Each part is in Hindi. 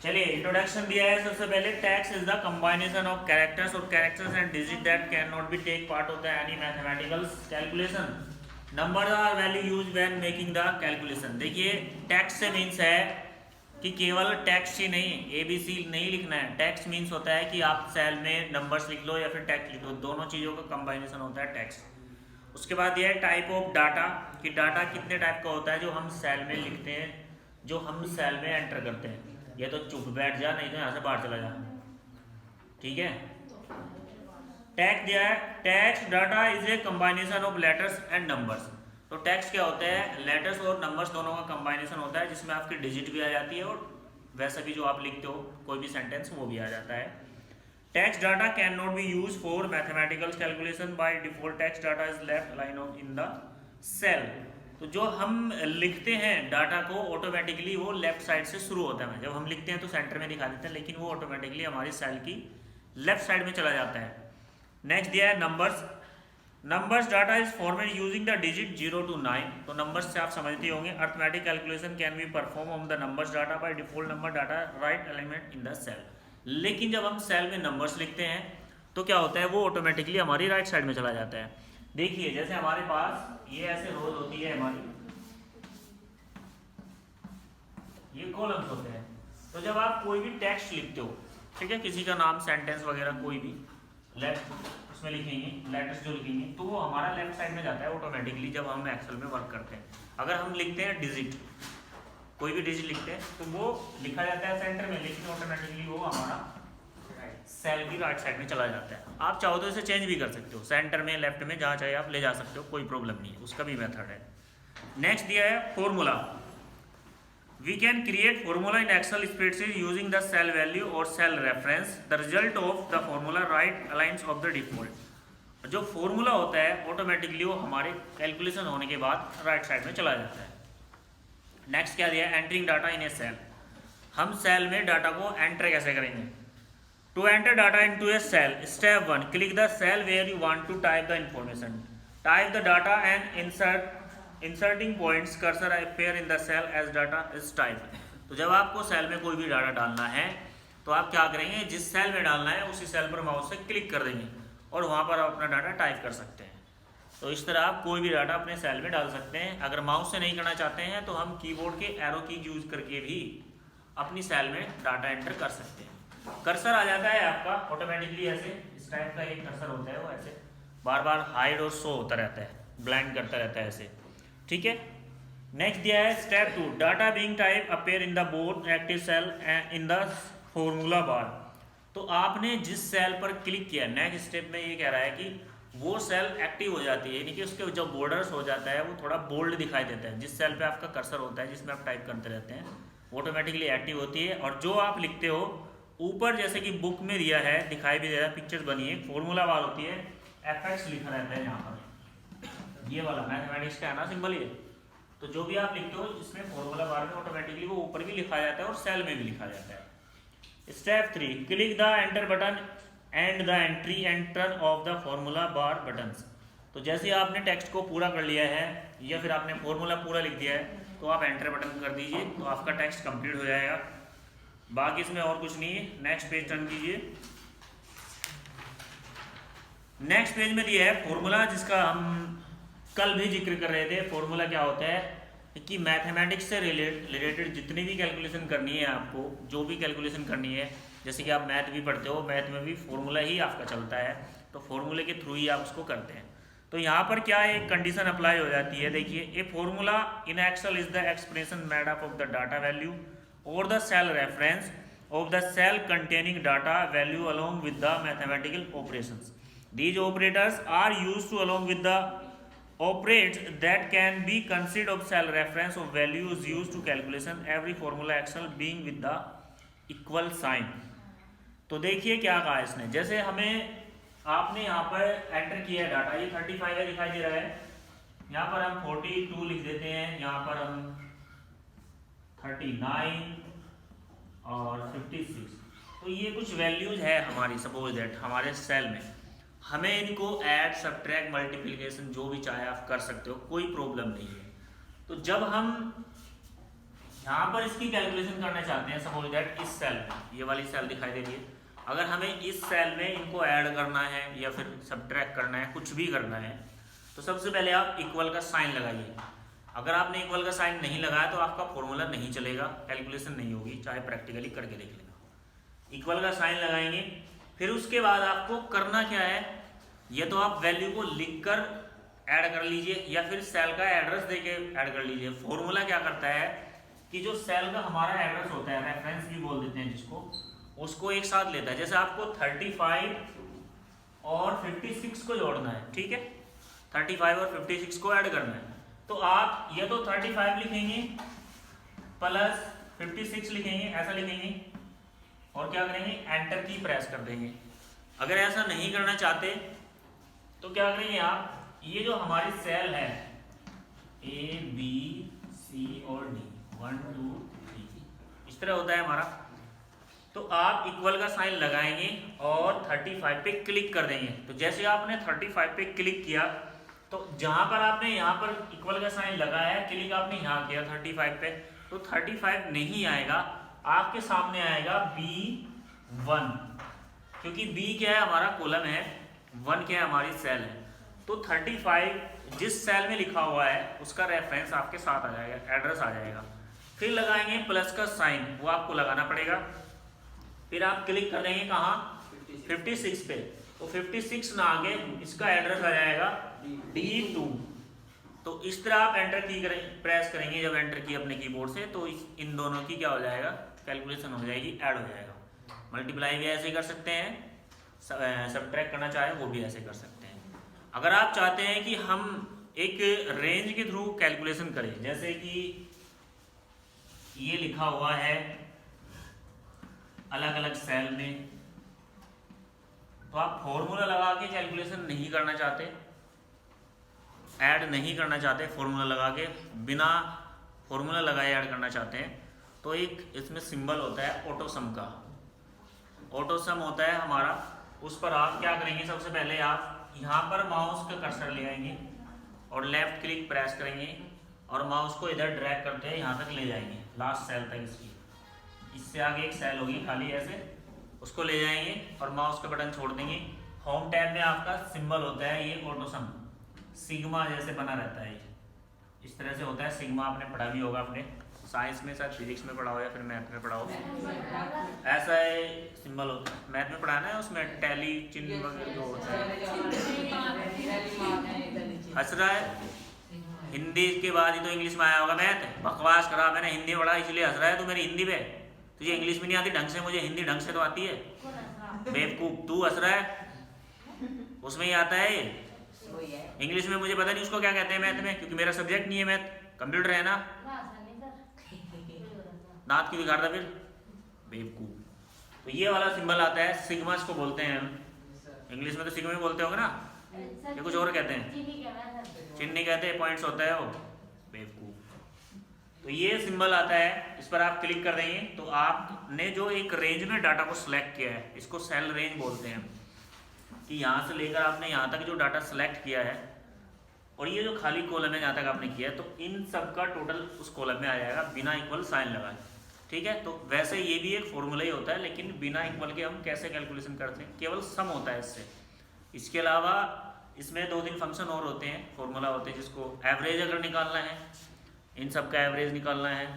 चलिए इंट्रोडक्शन दिया है सबसे पहले। Text is the combination of characters और characters and digit that can not be take part होता है any mathematical calculation. Number are value use when making the calculation. देखिए टेक्स्ट से मीन्स है कि केवल टेक्स्ट ही नहीं, ABC नहीं लिखना है। टेक्स्ट मीन्स होता है कि आप सेल में नंबर्स लिख लो या फिर टेक्स्ट लिख लो, दोनों चीज़ों का कंबाइनेशन होता है टेक्स्ट। उसके बाद यह है टाइप ऑफ डाटा, कि डाटा कितने टाइप का होता है जो हम सेल में लिखते हैं, जो हम सेल में एंटर करते हैं। ये तो चुप बैठ जा, नहीं तो यहाँ से बाहर चला जा, ठीक है। टेक्स्ट दिया है, text data is a कंबाइनेशन of letters and numbers. तो टेक्स्ट क्या होता है, लेटर्स और नंबर्स दोनों का कंबाइनेशन होता है, जिसमें आपकी डिजिट भी आ जाती है और वैसे भी जो आप लिखते हो कोई भी सेंटेंस वो भी आ जाता है। Text data can not be use for mathematical calculation. By default text data is left line of in the cell. तो जो हम लिखते हैं डाटा को ऑटोमेटिकली वो लेफ्ट साइड से शुरू होता है। जब हम लिखते हैं तो सेंटर में दिखा देते हैं, लेकिन वो ऑटोमेटिकली हमारी सेल की लेफ्ट साइड में चला जाता है। नेक्स्ट दिया है numbers. Numbers data is format using the digit 0 to 9। तो नंबर्स से आप समझते होंगे। Arithmetic calculation can be perform on the numbers data by default number data right element in the cell. लेकिन जब हम सेल में नंबर्स लिखते हैं तो क्या होता है, वो ऑटोमेटिकली हमारी राइट साइड में चला जाता है। देखिए जैसे हमारे पास ये ऐसे रोज होती है हमारी, ये कॉलम्स होते हैं। तो जब आप कोई भी टेक्स्ट लिखते हो, ठीक है, किसी का नाम, सेंटेंस वगैरह कोई भी लेफ्ट उसमें लिखेंगे, लेटर्स जो लिखेंगे तो वो हमारा लेफ्ट साइड में जाता है ऑटोमेटिकली जब हम एक्सेल में वर्क करते हैं। अगर हम लिखते हैं डिजिट, कोई भी डिजिट लिखते हैं तो वो लिखा जाता है सेंटर में, लेकिन ऑटोमेटिकली वो हमारा सेल की राइट साइड में चला जाता है। आप चाहो तो इसे चेंज भी कर सकते हो, सेंटर में, लेफ्ट में, जहाँ चाहे आप ले जा सकते हो, कोई प्रॉब्लम नहीं है, उसका भी मेथड है। नेक्स्ट दिया है formula. We can create formula in Excel spreadsheet using the cell value or cell reference. The result of the formula right aligns of the default. जो फॉर्मूला होता है ऑटोमेटिकली वो हमारे कैलकुलेशन होने के बाद राइट साइड में चला जाता है। नेक्स्ट क्या दिया है, entering data in a cell. हम सेल में डाटा को एंटर कैसे करेंगे। To enter data into a cell, step 1, click the cell where you want to type the information, type the data and inserting points cursor appear in the cell as data is type. तो जब आपको सेल में कोई भी डाटा डालना है तो आप क्या करेंगे, जिस सेल में डालना है उसी सेल पर माउस से क्लिक कर देंगे और वहाँ पर आप अपना डाटा टाइप कर सकते हैं। तो इस तरह आप कोई भी डाटा अपने सेल में डाल सकते हैं। अगर माउस से नहीं करना चाहते हैं तो हम कीबोर्ड के एरो की यूज करके भी अपनी सेल में डाटा एंटर कर सकते हैं। कर्सर आ जाता है आपका ऑटोमेटिकली, ऐसे इस टाइप का एक कर्सर होता है, वो ऐसे बार बार हाइड और शो होता रहता है, ब्लाइंड करता रहता है ऐसे, ठीक है। नेक्स्ट दिया है step 2, data being type appear in the board active cell in the formula bar. तो आपने जिस सेल पर क्लिक किया, नेक्स्ट स्टेप में ये कह रहा है कि वो सेल एक्टिव हो जाती है, यानी कि उसके जो बॉर्डर्स हो जाता है वो थोड़ा बोल्ड दिखाई देता है। जिस सेल पे आपका कर्सर होता है, जिसमें आप टाइप करते रहते हैं, ऑटोमेटिकली एक्टिव होती है। और जो आप लिखते हो ऊपर, जैसे कि बुक में दिया है, दिखाई भी दे रहा है, पिक्चर्स बनी है, फॉर्मूला बार होती है, एफएक्स लिखा रहता है यहाँ पर, ये वाला मैथमेटिक्स का है ना सिंबल ये। तो जो भी आप लिखते हो इसमें फॉर्मूला बार में ऑटोमेटिकली वो ऊपर भी लिखा जाता है और सेल में भी लिखा जाता है। Step 3, click the enter button and the entry enter of the formula bar buttons. तो जैसे आपने टेक्स्ट को पूरा कर लिया है या फिर आपने फॉर्मूला पूरा लिख दिया है तो आप एंटर बटन कर दीजिए, तो आपका टेक्स्ट कंप्लीट हो जाएगा। बाकी इसमें और कुछ नहीं है। नेक्स्ट पेज टर्न कीजिए। नेक्स्ट पेज में दिया है फॉर्मूला, जिसका हम कल भी जिक्र कर रहे थे। फॉर्मूला क्या होता है कि मैथमेटिक्स से रिलेटेड जितनी भी कैलकुलेशन करनी है आपको, जो भी कैलकुलेशन करनी है, जैसे कि आप मैथ भी पढ़ते हो, मैथ में भी फॉर्मूला ही आपका चलता है, तो फॉर्मूले के थ्रू ही आप उसको करते हैं। तो यहाँ पर क्या एक कंडीशन अप्लाई हो जाती है, देखिए, a formula in Excel is the expression made up of the data value और the cell reference of the cell containing data value along with the mathematical operations. These operators are used to along with the operates that can be considered of cell reference of values used to calculation every formula excel being with the equal sign। तो देखिए क्या कहा इसने, जैसे हमें आपने यहाँ पर एंटर किया है डाटा, ये 35 है दिखाई दे रहा है, यहाँ पर हम 42 लिख देते हैं, यहाँ पर हम 39 और 56। तो ये कुछ वैल्यूज है हमारी, सपोज दैट हमारे सेल में, हमें इनको ऐड, सब्ट्रैक्ट, मल्टीप्लिकेशन जो भी चाहे आप कर सकते हो, कोई प्रॉब्लम नहीं है। तो जब हम यहाँ पर इसकी कैलकुलेशन करना चाहते हैं, सपोज दैट इस सेल में, ये वाली सेल दिखाई दे रही है, अगर हमें इस सेल में इनको ऐड करना है या फिर सब्ट्रैक्ट करना है, कुछ भी करना है, तो सबसे पहले आप इक्वल का साइन लगाइए। अगर आपने इक्वल का साइन नहीं लगाया तो आपका फॉर्मूला नहीं चलेगा, कैलकुलेशन नहीं होगी, चाहे प्रैक्टिकली करके देख लेना। इक्वल का साइन लगाएंगे, फिर उसके बाद आपको करना क्या है, ये तो आप वैल्यू को लिखकर ऐड कर लीजिए या फिर सेल का एड्रेस देके ऐड कर लीजिए। फॉर्मूला क्या करता है कि जो सेल का हमारा एड्रेस होता है, रेफरेंस भी बोल देते हैं जिसको, उसको एक साथ लेता है। जैसे आपको 35 और 56 को जोड़ना है, ठीक है, 35 और 56 को ऐड करना है, तो आप ये तो 35 लिखेंगे प्लस 56 लिखेंगे, ऐसा लिखेंगे और क्या करेंगे, एंटर की प्रेस कर देंगे। अगर ऐसा नहीं करना चाहते तो क्या करेंगे आप, ये जो हमारी सेल है A B C और D 1 2 3 इस तरह होता है हमारा, तो आप इक्वल का साइन लगाएंगे और 35 पे क्लिक कर देंगे। तो जैसे आपने 35 पे क्लिक किया तो जहां पर आपने यहाँ पर इक्वल का साइन लगाया है, क्लिक आपने यहाँ किया 35 पे, तो 35 नहीं आएगा, आपके सामने आएगा B1, क्योंकि B क्या है, हमारा कॉलम है, 1 क्या है, हमारी सेल है। तो 35 जिस सेल में लिखा हुआ है उसका रेफरेंस आपके साथ आ जाएगा, एड्रेस आ जाएगा। फिर लगाएंगे प्लस का साइन, वो आपको लगाना पड़ेगा, फिर आप क्लिक कर देंगे कहाँ, 56 पे, तो 56 ना आगे इसका एड्रेस आ जाएगा D2। तो इस तरह आप एंटर की प्रेस करेंगे, जब एंटर की अपने कीबोर्ड से, तो इन दोनों की क्या हो जाएगा, कैलकुलेशन हो जाएगी, ऐड हो जाएगा। मल्टीप्लाई भी ऐसे कर सकते हैं, सब्ट्रैक्ट करना चाहे वो भी ऐसे कर सकते हैं। अगर आप चाहते हैं कि हम एक रेंज के थ्रू कैलकुलेशन करें, जैसे कि ये लिखा हुआ है अलग अलग सेल में, तो आप फॉर्मूला लगा के कैलकुलेशन नहीं करना चाहते, ऐड नहीं करना चाहते, फॉर्मूला लगा के बिना फॉर्मूला लगाए ऐड करना चाहते हैं, तो एक इसमें सिंबल होता है ऑटोसम का, ऑटोसम होता है हमारा, उस पर आप क्या करेंगे, सबसे पहले आप यहाँ पर माउस का कर्सर ले आएंगे और लेफ्ट क्लिक प्रेस करेंगे और माउस को इधर ड्रैग करते हैं, यहाँ तक ले जाएंगे, लास्ट सेल तक इसकी, इससे आगे एक सेल होगी खाली ऐसे, उसको ले जाएंगे और माउस का बटन छोड़ देंगे। होम टैब में आपका सिंबल होता है ये ऑटोसम, सिग्मा जैसे बना रहता है, इस तरह से होता है। सिग्मा आपने पढ़ा भी होगा अपने साइंस में, शायद फिजिक्स में पढ़ा हो या फिर मैथ में पढ़ा हो, ऐसा है सिंबल होता है। मैथ में पढ़ाना है, उसमें टैली चिन्ह वगैरह जो होता है। हंस रहा है, हिंदी के बाद ही तो इंग्लिश में आया होगा मैथ, बकवास करा, मैंने हिंदी पढ़ा इसलिए हंस रहा है तू मेरी हिंदी पे, तुझे इंग्लिश भी नहीं आती ढंग से, मुझे हिंदी ढंग से तो आती है, बेवकूफ तू हंस रहा है, उसमें ही आता है इंग्लिश में, मुझे पता नहीं उसको क्या कहते हैं मैथ में, क्योंकि मेरा सब्जेक्ट नहीं है मैथ, कंप्यूटर है ना। दांत क्यों दिखा रहा फिर, बेवकूफ। तो ये वाला सिंबल आता है, सिग्मा इसको बोलते हैं हम, इंग्लिश में तो सिग्मा ही बोलते होंगे ना, ये कुछ और कहते हैं, चिन्ह नहीं कहते, पॉइंट्स होता है वो, बेवकूफ। तो ये सिंबल आता है, इस पर आप क्लिक कर देंगे तो आपने जो एक रेंज में डाटा को सिलेक्ट किया है, इसको सेल रेंज बोलते हैं, कि यहाँ से लेकर आपने यहाँ तक जो डाटा सेलेक्ट किया है और ये जो खाली कॉलम है जहाँ तक आपने किया है, तो इन सब का टोटल उस कॉलम में आ जाएगा बिना इक्वल साइन लगाए, ठीक है। तो वैसे ये भी एक फॉर्मूला ही होता है, लेकिन बिना इक्वल के हम कैसे कैलकुलेशन करते हैं, केवल सम होता है इससे। इसके अलावा इसमें 2-3 फंक्शन और होते हैं, फॉर्मूला होते हैं, जिसको एवरेज अगर निकालना है, इन सब का एवरेज निकालना है,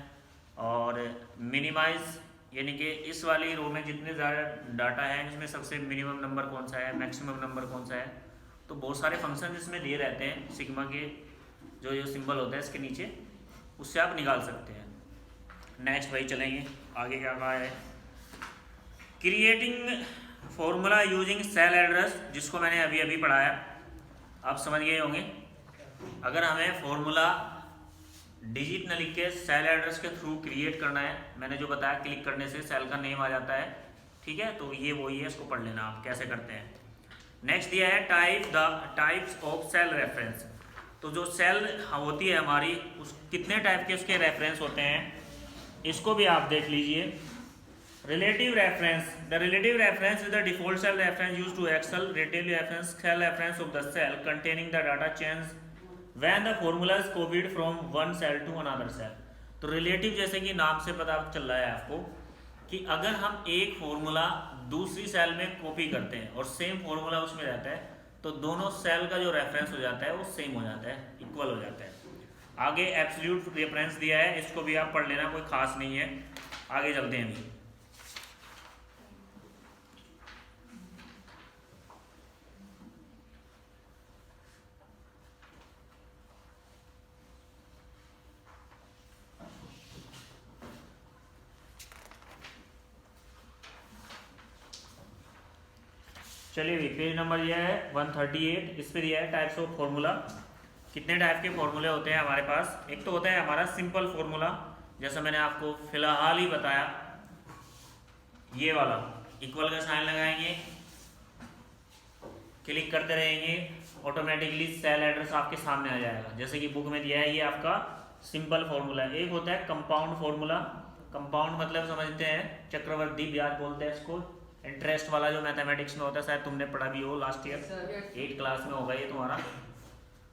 और मिनिमाइज, यानी कि इस वाली रो में जितने ज़्यादा डाटा है इसमें सबसे मिनिमम नंबर कौन सा है, मैक्सिमम नंबर कौन सा है, तो बहुत सारे फंक्शन इसमें दिए रहते हैं, सिग्मा के जो सिंबल होता है इसके नीचे, उससे आप निकाल सकते हैं। नेक्स्ट भाई चलेंगे आगे, क्या कहा है, creating formula using cell address, जिसको मैंने अभी अभी पढ़ाया, आप समझ गए होंगे। अगर हमें फॉर्मूला डिजिट न लिख के सेल एड्रेस के थ्रू क्रिएट करना है, मैंने जो बताया क्लिक करने से सेल का नेम आ जाता है, ठीक है, तो ये वही है, इसको पढ़ लेना आप कैसे करते हैं। नेक्स्ट दिया है टाइप्स ऑफ सेल रेफरेंस, तो जो सेल होती है हमारी, उस कितने टाइप के उसके रेफरेंस होते हैं, इसको भी आप देख लीजिए। Relative reference, the relative reference is the default cell reference used to Excel relative reference cell reference of the cell containing the data change when the formula is copied from one cell to another cell. तो रिलेटिव जैसे कि नाम से पता चल रहा है आपको कि अगर हम एक फॉर्मूला दूसरी सेल में कॉपी करते हैं और सेम फॉर्मूला उसमें रहता है तो दोनों सेल का जो रेफरेंस हो जाता है वो सेम हो जाता है, इक्वल हो जाता है। आगे एब्सोल्यूट रेफरेंस दिया है, इसको भी आप पढ़ लेना, कोई खास नहीं है। आगे चलते हैं अभी। चलिए भी पेज नंबर यह है 138। इस पर दिया है टाइप्स ऑफ फॉर्मूला। कितने टाइप के फॉर्मूले होते हैं हमारे पास? एक तो होता है हमारा सिंपल फॉर्मूला, जैसा मैंने आपको फिलहाल ही बताया, ये वाला इक्वल का साइन लगाएंगे, क्लिक करते रहेंगे, ऑटोमेटिकली सेल एड्रेस आपके सामने आ जाएगा, जैसे कि बुक में दिया है। ये आपका सिंपल फॉर्मूला है। एक होता है कंपाउंड फॉर्मूला। कंपाउंड मतलब समझते हैं, चक्रवर्ती ब्याज बोलते हैं इसको, इंटरेस्ट वाला जो मैथमेटिक्स में होता है, शायद तुमने पढ़ा भी हो लास्ट ईयर 8 क्लास में होगा ये तुम्हारा।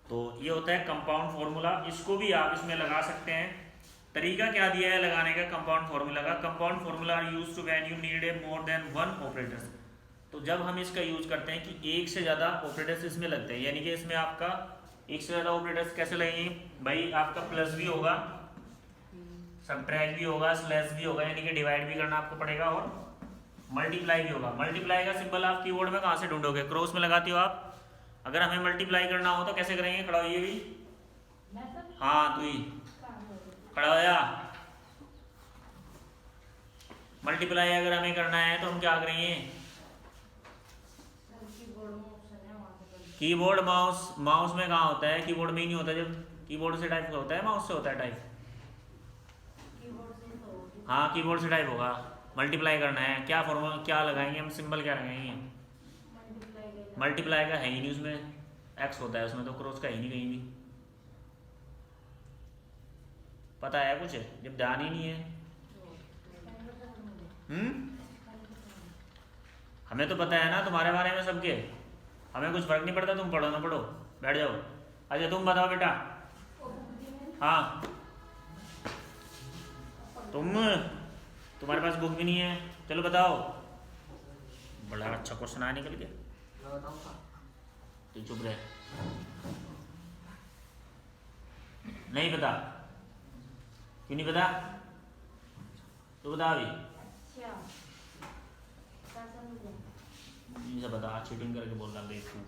तो ये होता है कंपाउंड फॉर्मूला। इसको भी आप इसमें लगा सकते हैं। तरीका क्या दिया है लगाने का कंपाउंड फॉर्मूला का? Compound formula are used to when you need a more than one operators. तो जब हम इसका यूज करते हैं कि एक से ज़्यादा ऑपरेटर्स इसमें लगते हैं, यानी कि इसमें आपका एक से ज़्यादा ऑपरेटर्स कैसे लगेंगे भाई? आपका प्लस भी होगा, सब्ट्रैक्ट भी होगा, स्लैश भी होगा, यानी कि डिवाइड भी करना आपको पड़ेगा, और मल्टीप्लाई भी होगा। मल्टीप्लाई का सिंबल आप कीबोर्ड में कहाँ से ढूंढोगे? क्रॉस में लगाती हो आप। अगर हमें मल्टीप्लाई करना हो तो कैसे करेंगे? खड़ा होइए भी, हाँ तू ही खड़ा हो जा। मल्टीप्लाई अगर हमें करना है तो हम क्या करेंगे? कीबोर्ड माउस, माउस में कहाँ होता है? कीबोर्ड में ही नहीं होता। जब कीबोर्ड से टाइप होता है, माउस से होता है टाइप? हाँ कीबोर्ड से टाइप होगा। मल्टीप्लाई करना है, क्या फॉर्मूला क्या लगाएंगे हम? सिंबल क्या लगाएंगे? मल्टीप्लाई का है ही नहीं उसमें, एक्स होता है उसमें, तो क्रॉस का ही नहीं कहीं भी। पता है कुछ? जब ध्यान ही नहीं है। हमें तो पता है ना तुम्हारे बारे में सबके, हमें कुछ फर्क नहीं पड़ता। तुम पढ़ो ना पढ़ो, बैठ जाओ। अच्छा तुम बताओ बेटा। हाँ तुम्हारे पास बुक भी नहीं है, चलो बताओ। बड़ा अच्छा क्वेश्चन आया निकल के। तू चुप रहे, नहीं पता? क्यों नहीं पता? तो बता अभी। नहीं बता, चीटिंग करके बोल रहा बेवकूफ।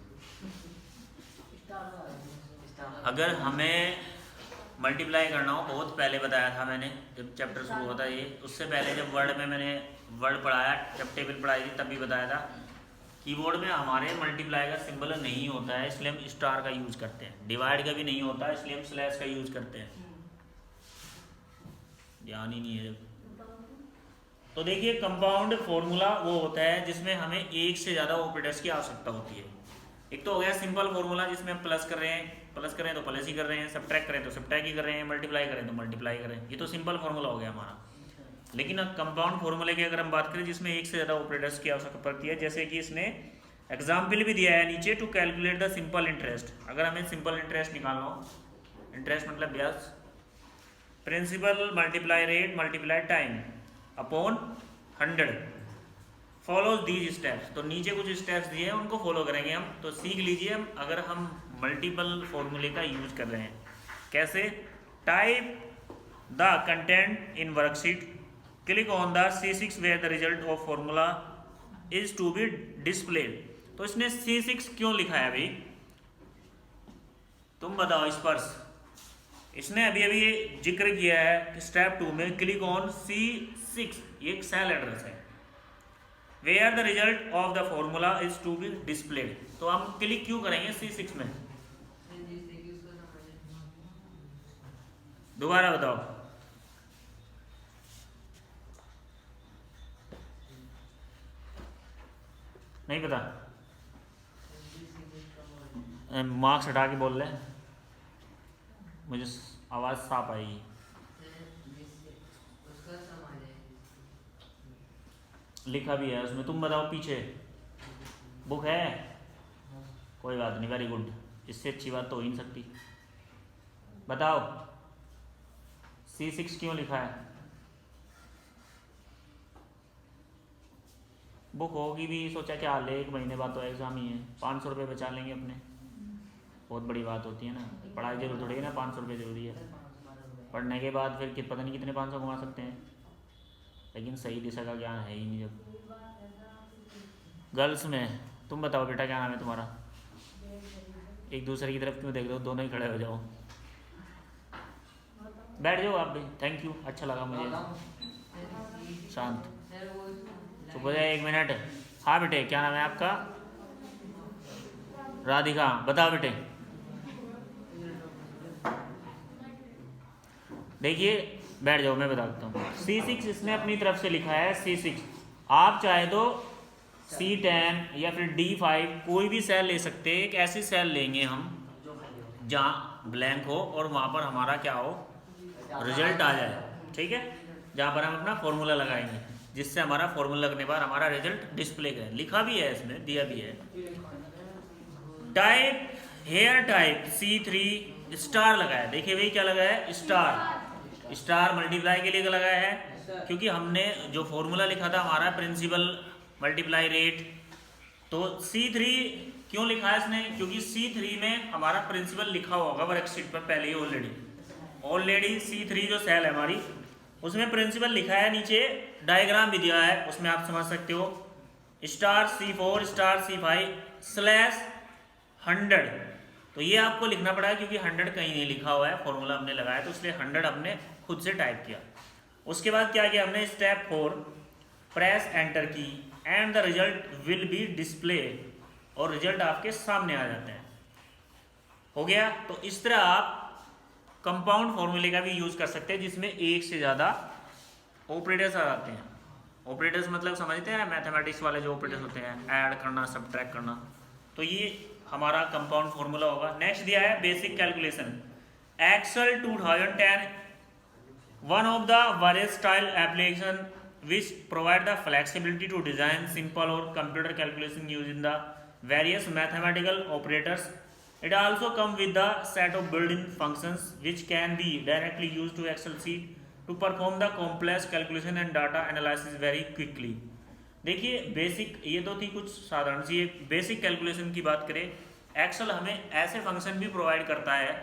अगर हमें मल्टीप्लाई करना हो, बहुत पहले बताया था मैंने जब चैप्टर शुरू होता है ये, उससे पहले जब वर्ड में मैंने वर्ड पढ़ाया, जब टेबल पढ़ाई थी तब भी बताया था। कीबोर्ड में हमारे मल्टीप्लाई का सिंबल नहीं होता है, इसलिए हम स्टार का यूज करते हैं। डिवाइड का भी नहीं होता है, इसलिए हम स्लैश का यूज करते हैं। ध्यान ही नहीं है जब। तो देखिए कंपाउंड फॉर्मूला वो होता है जिसमें हमें एक से ज़्यादा ऑपरेटर्स की आवश्यकता होती है। एक तो हो गया सिंपल फॉर्मूला जिसमें हम प्लस कर रहे हैं, प्लस करें तो प्लस ही कर रहे हैं, सब्ट्रैक्ट करें तो सब्ट्रैक्ट ही कर रहे हैं, मल्टीप्लाई करें तो मल्टीप्लाई करें, ये तो सिंपल फॉर्मूला हो गया हमारा। लेकिन कंपाउंड फॉर्मूले की अगर हम बात करें जिसमें एक से ज़्यादा ऑपरेटर्स की आवश्यकता पड़ती है, जैसे कि इसने एग्जाम्पल भी दिया है नीचे, to calculate the simple interest. अगर हमें सिंपल इंटरेस्ट निकालना हो, इंटरेस्ट मतलब ब्याज, principal multiply rate multiply time upon 100 follows these steps. तो नीचे कुछ स्टेप्स दिए हैं, उनको फॉलो करेंगे हम। तो सीख लीजिए हम, अगर हम मल्टीपल फॉर्मूले का यूज कर रहे हैं कैसे। Type the content in worksheet, click on the C6 where the result of formula is to be displayed. तो इसने C6 क्यों लिखा है भाई? तुम बताओ स्पर्श। इसने अभी अभी जिक्र किया है कि स्टेप 2 में क्लिक ऑन C6, ये एक सेल एड्रेस है, where the result of the formula is to be displayed. तो हम क्लिक क्यों करेंगे C6 में? दोबारा बताओ। नहीं पता? मार्क्स हटा के बोल ले, मुझे आवाज साफ आएगी। लिखा भी है उसमें, तुम बताओ पीछे बुक है? कोई बात नहीं, वेरी गुड, इससे अच्छी बात तो हो ही नहीं सकती। बताओ C6 क्यों लिखा है? बुक होगी भी, सोचा क्या हाल है, 1 महीने बाद तो एग्ज़ाम ही है, 500 रुपये बचा लेंगे अपने, बहुत बड़ी बात होती है ना। पढ़ाई जरूर थोड़ी है ना, 500 रुपये ज़रूरी है। पढ़ने के बाद फिर पता नहीं कितने 500 कमा सकते हैं, लेकिन सही दिशा का ज्ञान है ही नहीं। जब गर्ल्स में तुम बताओ बेटा, क्या नाम है तुम्हारा? एक दूसरे की तरफ क्यों देख दो, दोनों ही खड़े हो जाओ, बैठ जाओ आप भी। थैंक यू, अच्छा लगा मुझे। शांत, चुप हो जाए 1 मिनट। हाँ बेटे, क्या नाम है आपका? राधिका, बताओ बेटे। देखिए बैठ जाओ, मैं बता देता हूँ। C6 इसने अपनी तरफ से लिखा है, C6। आप चाहे तो C10 या फिर D5 कोई भी सेल ले सकते हैं। एक ऐसी सेल लेंगे हम जहाँ ब्लैंक हो और वहाँ पर हमारा क्या हो, रिजल्ट आ जाए, ठीक है। जहाँ पर हम अपना फॉर्मूला लगाएंगे, जिससे हमारा फॉर्मूला लगने पर हमारा रिजल्ट डिस्प्ले करें। लिखा भी है इसमें, दिया भी है। Type, hair type C3 star लगाया। देखिए भाई क्या लगाया है, स्टार। स्टार मल्टीप्लाई के लिए लगाया है, क्योंकि हमने जो फॉर्मूला लिखा था हमारा प्रिंसिपल मल्टीप्लाई रेट, तो C3 क्यों लिखा है इसने, क्योंकि C3 में हमारा प्रिंसिपल लिखा होगा वर्कशीट पर पहले ही ऑलरेडी C3 जो सेल है हमारी, उसमें प्रिंसिपल लिखा है, नीचे डायग्राम भी दिया है, उसमें आप समझ सकते हो। स्टार C4 स्टार C5 /100, तो ये आपको लिखना पड़ा है, क्योंकि 100 कहीं नहीं लिखा हुआ है, फॉर्मूला हमने लगाया, तो इसलिए 100 हमने खुद से टाइप किया। उसके बाद क्या किया हमने, स्टेप 4, प्रेस एंटर की and the result will be display, और रिजल्ट आपके सामने आ जाते हैं। हो गया। तो इस तरह आप कंपाउंड फॉर्मूले का भी यूज कर सकते हैं, जिसमें एक से ज़्यादा ऑपरेटर्स आ जाते हैं। ऑपरेटर्स मतलब समझते हैं, मैथमेटिक्स वाले जो ऑपरेटर्स होते हैं, ऐड करना, सबट्रैक्ट करना, तो ये हमारा कंपाउंड फॉर्मूला होगा। नेक्स्ट दिया है basic calculation. Excel 2010 one of the versatile application which provide the flexibility to design simple or computer calculation using the various mathematical operators. It also comes with the set of built-in functions which can be directly used to Excel sheet to perform the complex calculation and data analysis very quickly. देखिए बेसिक, ये तो थी कुछ साधारण सी बेसिक कैलकुलेशन की बात करें। एक्सेल हमें ऐसे फंक्शन भी प्रोवाइड करता है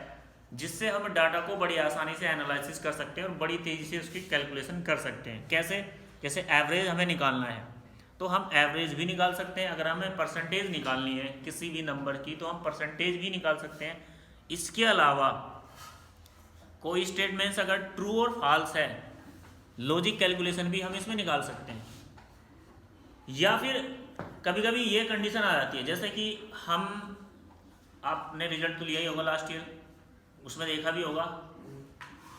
जिससे हम डाटा को बड़ी आसानी से एनालिसिस कर सकते हैं और बड़ी तेज़ी से उसकी कैलकुलेशन कर सकते हैं। कैसे? जैसे एवरेज हमें निकालना है तो हम एवरेज भी निकाल सकते हैं। अगर हमें परसेंटेज निकालनी है किसी भी नंबर की तो हम परसेंटेज भी निकाल सकते हैं। इसके अलावा कोई स्टेटमेंट्स अगर ट्रू और फॉल्स है, लॉजिक कैलकुलेशन भी हम इसमें निकाल सकते हैं। या फिर कभी कभी ये कंडीशन आ जाती है, जैसे कि हम, आपने रिजल्ट तो लिया ही होगा लास्ट ईयर, उसमें देखा भी होगा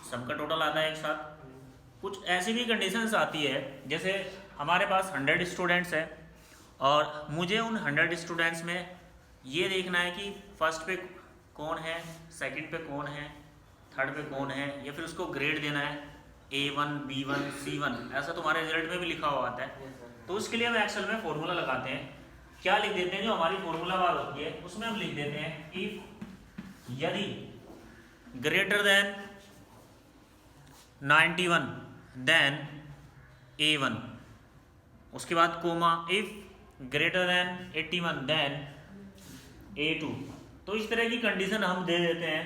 सबका टोटल आता है एक साथ। कुछ ऐसी भी कंडीशंस आती है, जैसे हमारे पास 100 स्टूडेंट्स हैं और मुझे उन 100 स्टूडेंट्स में ये देखना है कि फर्स्ट पे कौन है, सेकंड पे कौन है, थर्ड पे कौन है, या फिर उसको ग्रेड देना है A1 B1 C1, ऐसा तुम्हारे रिजल्ट में भी लिखा हुआ आता है। तो उसके लिए हम एक्सेल में फॉर्मूला लगाते हैं। क्या लिख देते हैं, जो हमारी फॉर्मूला बार होती है उसमें हम लिख देते हैं इफ यदि ग्रेटर देन 91 देन A1, उसके बाद comma, if greater than 81 then A2। तो इस तरह की कंडीशन हम दे देते हैं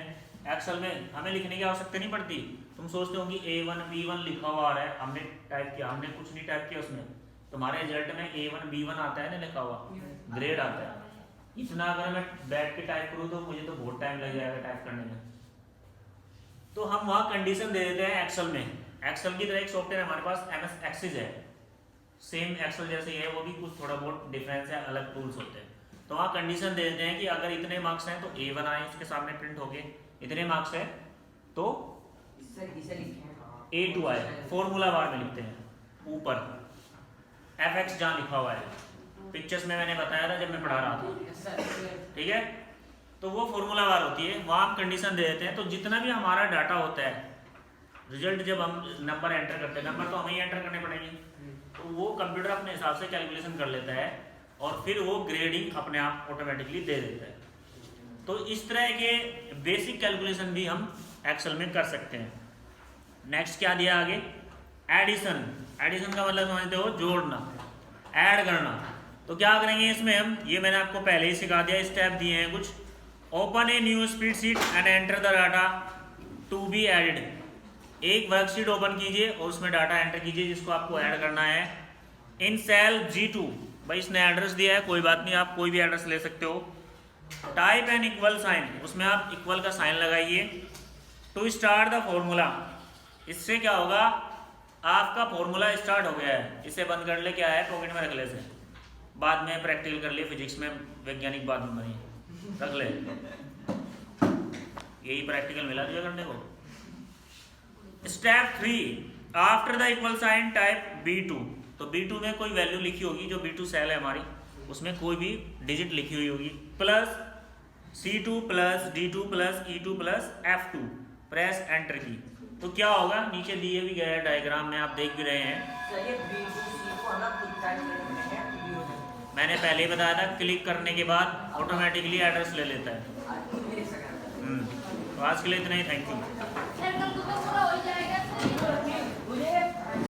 एक्सेल में, हमें लिखने की आवश्यकता नहीं पड़ती। तुम सोचते हो कि A1 B1 लिखा हुआ आ रहा है, हमने टाइप किया, हमने कुछ नहीं टाइप किया उसमें, तुम्हारे रिजल्ट में A1 B1 आता है ना लिखा हुआ, ग्रेड आता है। इतना अगर मैं बैठ के टाइप करूँ तो मुझे तो बहुत टाइम लग जाएगा टाइप करने में। तो हम वहाँ कंडीशन दे देते हैं एक्सेल में। एक्सेल की तरह एक सॉफ्टवेयर हमारे पास MS एक्सिस है, सेम एक्सेल जैसे ही है, वो भी कुछ थोड़ा बहुत डिफरेंस है, अलग टूल्स होते हैं। तो वहाँ कंडीशन दे देते हैं कि अगर इतने मार्क्स हैं तो A1 आए उसके सामने प्रिंट होके, इतने मार्क्स है तो A2 आए। फॉर्मूला बार में लिखते हैं ऊपर FX जहाँ लिखा हुआ है, पिक्चर्स में मैंने बताया था जब मैं पढ़ा रहा था, ठीक है। तो वो फॉर्मूला बार होती है, वहाँ हम कंडीशन दे देते हैं। तो जितना भी हमारा डाटा होता है, रिजल्ट जब हम नंबर एंटर करते हैं, नंबर तो हमें ही एंटर करने पड़ेंगे, तो वो कंप्यूटर अपने हिसाब से कैलकुलेशन कर लेता है और फिर वो ग्रेडिंग अपने आप ऑटोमेटिकली दे देता है। तो इस तरह के बेसिक कैलकुलेशन भी हम एक्सेल में कर सकते हैं। नेक्स्ट क्या दिया आगे, एडिशन। एडिशन का मतलब समझते हो, जोड़ना, ऐड करना। तो क्या करेंगे इसमें हम, ये मैंने आपको पहले ही सिखा दिया, स्टेप दिए हैं कुछ। Open a new spreadsheet and enter the data to be added. एक वर्कशीट ओपन कीजिए और उसमें डाटा एंटर कीजिए जिसको आपको ऐड करना है। इन सेल G2, भाई इसने एड्रेस दिया है, कोई बात नहीं, आप कोई भी एड्रेस ले सकते हो। टाइप एन इक्वल साइन, उसमें आप इक्वल का साइन लगाइए। टू स्टार्ट द फॉर्मूला, इससे क्या होगा, आपका फॉर्मूला स्टार्ट हो गया है। इसे बंद कर ले, क्या है, पॉकेट में रख ले से, बाद में प्रैक्टिकल कर लिए, फिजिक्स में वैज्ञानिक बाद में बनी, रख ले, यही प्रैक्टिकल मिला तुझे करने को। Step 3, after the equal sign type B2। तो B2 में कोई वैल्यू लिखी होगी, जो B2 सेल है हमारी, उसमें कोई भी डिजिट लिखी हुई होगी, plus C2 plus D2 plus E2 plus F2, press enter की। तो क्या होगा, नीचे दिए भी गया है डायग्राम में, आप देख भी रहे हैं। मैंने पहले ही बताया था, क्लिक करने के बाद ऑटोमेटिकली एड्रेस ले लेता है। तो आज के लिए इतना ही, थैंक यू।